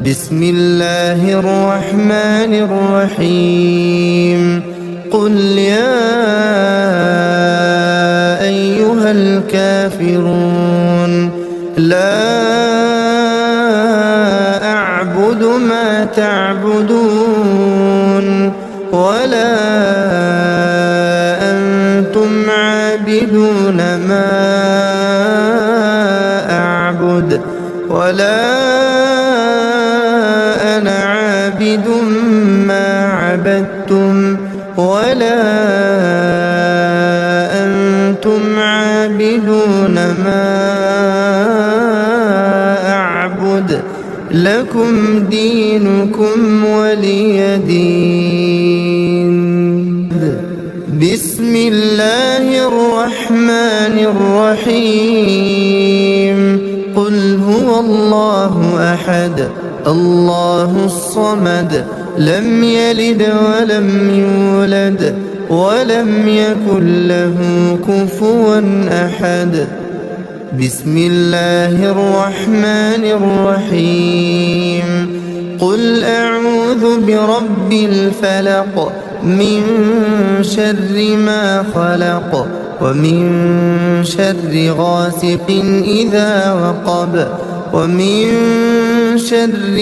بسم الله الرحمن الرحيم قل يا أيها الكافرون لا أعبد ما تعبدون ولا أنتم عابدون ما أعبد ولا أنا عابد ما عبدتم ولا أنتم عابدون ما أعبد لكم دينكم ولي دين. بسم الله الرحمن الرحيم قل هو الله أحد الله الصمد لم يلد ولم يولد ولم يكن له كفوا أحد. بسم الله الرحمن الرحيم قل أعوذ برب الفلق من شر ما خلق ومن شر غاسق إذا وقب ومن شر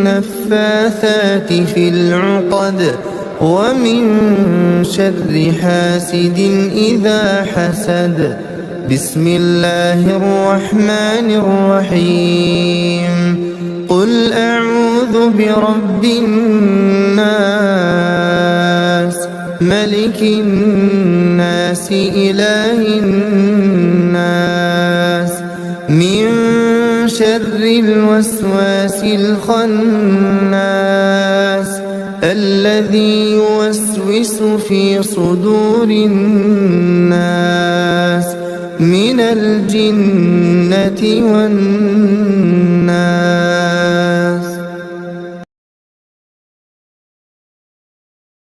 النفاثات في العقد ومن شر حاسد إذا حسد. بسم الله الرحمن الرحيم قل أعوذ برب الناس ملك الناس إله الناس من شر الوسواس الخناس الذي يوسوس في صدور الناس من الجنة والناس.